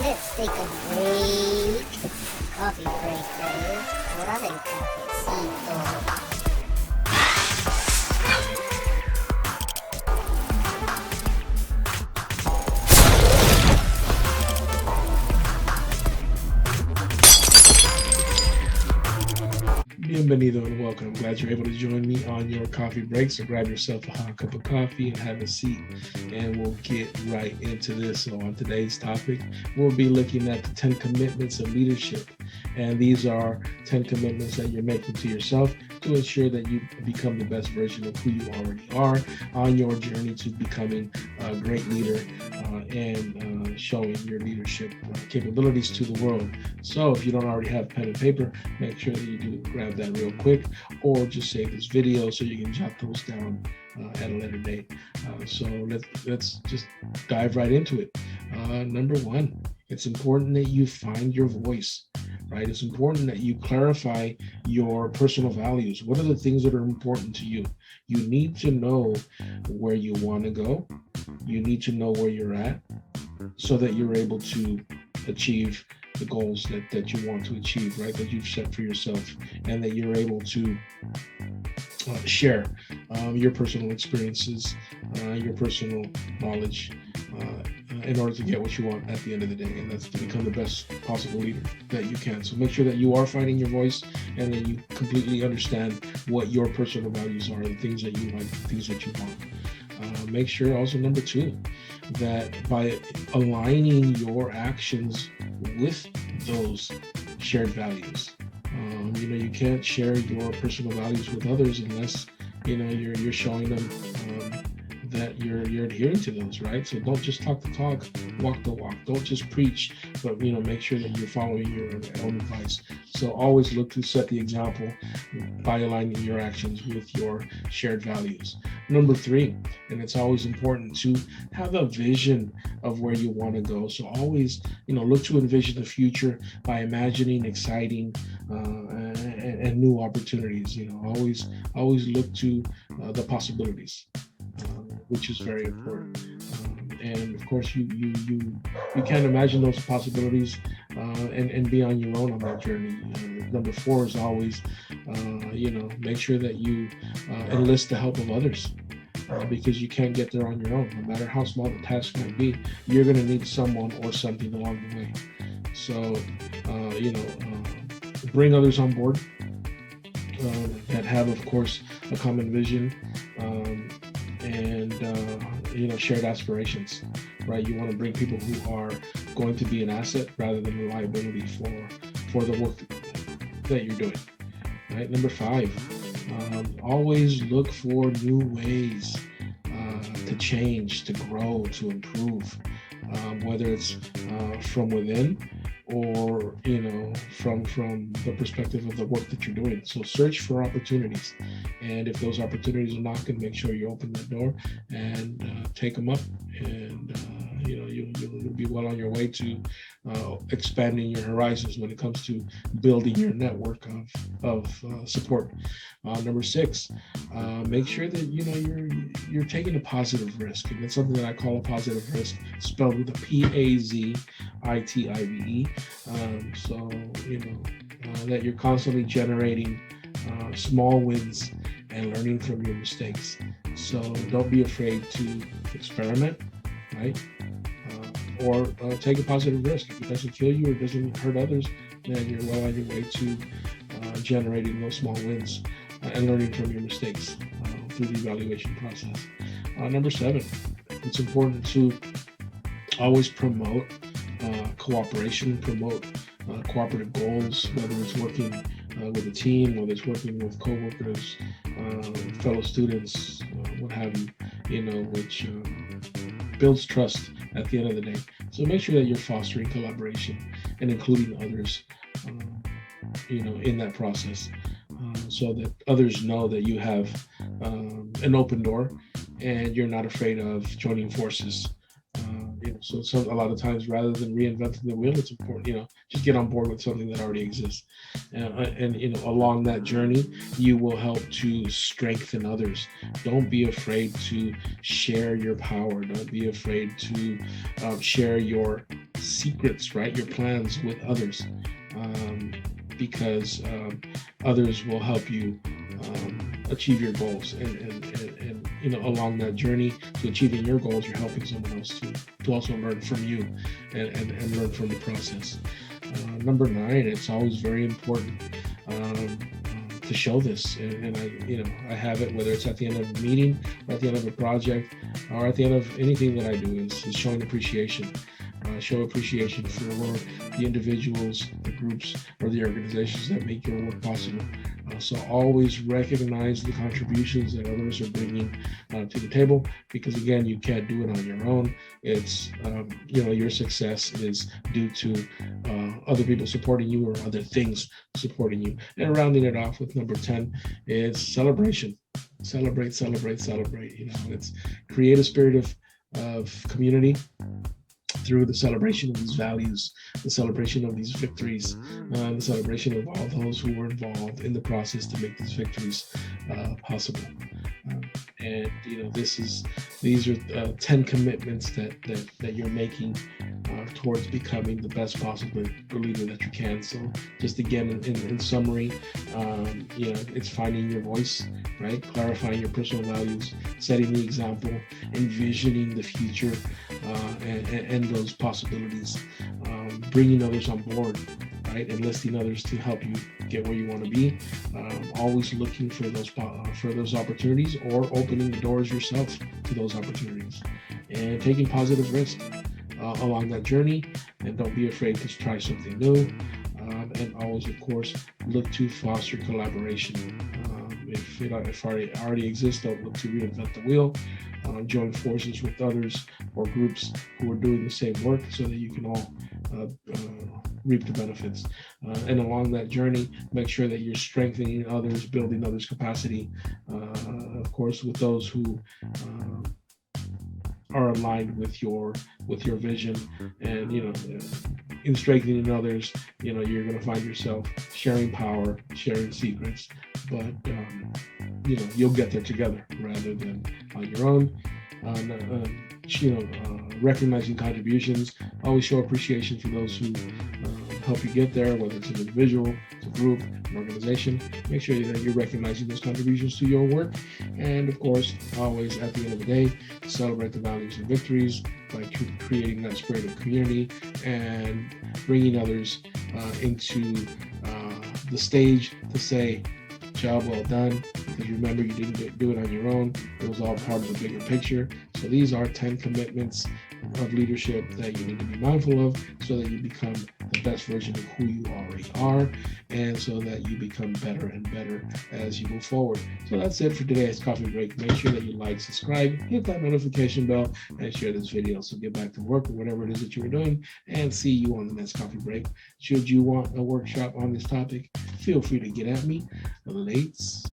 Let's take a break. Coffee break tayo. Wala tayong cafecito. Bienvenido and welcome. I'm glad you're able to join me on your coffee break. So grab yourself a hot cup of coffee and have a seat, and we'll get right into this. So on today's topic, we'll be looking at the 10 commitments of leadership. And these are 10 commitments that you're making to yourself to ensure that you become the best version of who you already are on your journey to becoming a great leader and showing your leadership capabilities to the world. So if you don't already have pen and paper, make sure that you do grab that real quick, or just save this video so you can jot those down at a later date. So let's just dive right into it. Number one, it's important that you find your voice, right? It's important that you clarify your personal values. What are the things that are important to you? You need to know where you want to go. You need to know where you're at so that you're able to achieve the goals that you want to achieve, right? That you've set for yourself, and that you're able to share your personal experiences, your personal knowledge, in order to get what you want at the end of the day, and that's to become the best possible leader that you can. So make sure that you are finding your voice, and that you completely understand what your personal values are, the things that you like, the things that you want. Make sure also, number two, that by aligning your actions with those shared values, you can't share your personal values with others unless you're showing them that you're adhering to those, right? So don't just talk the talk, walk the walk. Don't just preach, but make sure that you're following your own advice. So always look to set the example by aligning your actions with your shared values. Number three, and it's always important to have a vision of where you want to go. So always, look to envision the future by imagining exciting and new opportunities. Always look to the possibilities, which is very important. And of course, you can't imagine those possibilities and be on your own on that journey. Number four is always, make sure that you enlist the help of others, because you can't get there on your own. No matter how small the task might be, you're going to need someone or something along the way. So, bring others on board that have, of course, a common vision. And shared aspirations, right? You want to bring people who are going to be an asset rather than a liability for the work that you're doing, right? Number five, always look for new ways to change, to grow, to improve, whether it's from within or from the perspective of the work that you're doing. So search for opportunities, and if those opportunities are knocking, make sure you open that door and take them up, and you'll be well on your way to expanding your horizons when it comes to building your network of support. Number six, make sure that you're taking a positive risk, and that's something that I call a positive risk, spelled with a PAZITIVE. So that you're constantly generating small wins and learning from your mistakes. So don't be afraid to experiment, right? Or take a positive risk. If it doesn't kill you or doesn't hurt others, then you're well on your way to generating those small wins and learning from your mistakes through the evaluation process. Number seven, it's important to always promote cooperation, promote cooperative goals, whether it's working with a team, whether it's working with coworkers, fellow students, what have you, which builds trust at the end of the day. So make sure that you're fostering collaboration and including others, in that process, so that others know that you have an open door and you're not afraid of joining forces. So a lot of times, rather than reinventing the wheel, it's important, just get on board with something that already exists. And along that journey, you will help to strengthen others. Don't be afraid to share your power. Don't be afraid to share your secrets, right? Your plans with others, because others will help you achieve your goals, and along that journey to achieving your goals, you're helping someone else to also learn from you, and learn from the process. Number 9, it's always very important to show this, and I have it, whether it's at the end of a meeting, or at the end of a project, or at the end of anything that I do, is showing appreciation. Show appreciation for the individuals, the groups, or the organizations that make your work possible. So always recognize the contributions that others are bringing to the table, because again, you can't do it on your own. It's your success is due to other people supporting you, or other things supporting you. And rounding it off with number 10 is celebration. Celebrate. It's create a spirit of community through the celebration of these values, the celebration of these victories, the celebration of all those who were involved in the process to make these victories possible. And these are 10 commitments that you're making towards becoming the best possible leader that you can. So just again, in summary, it's finding your voice, right? Clarifying your personal values, setting the example, envisioning the future, and those possibilities, bringing others on board, right? Enlisting others to help you get where you want to be. Always looking for those opportunities, or opening the doors yourself to those opportunities, and taking positive risks along that journey. And don't be afraid to try something new. And always, of course, look to foster collaboration. If it already exists, don't look to reinvent the wheel. Join forces with others or groups who are doing the same work, so that you can all reap the benefits. And along that journey, make sure that you're strengthening others, building others' capacity, of course, with those who are aligned with your vision. And in strengthening others, you're going to find yourself sharing power, sharing secrets, but you'll get there together rather than on your own. Recognizing contributions, always show appreciation for those who help you get there, whether it's an individual, it's a group, an organization. Make sure that you're recognizing those contributions to your work. And of course, always at the end of the day, celebrate the values and victories by creating that spirit of community, and bringing others into the stage to say, job well done, because remember, you didn't do it on your own. It was all part of the bigger picture. So these are 10 commitments of leadership that you need to be mindful of, so that you become the best version of who you already are, and so that you become better and better as you move forward. So that's it for today's coffee break. Make sure that you like, subscribe, hit that notification bell, and share this video. So get back to work or whatever it is that you are doing, and see you on the next coffee break. Should you want a workshop on this topic, feel free to get at me. Lates.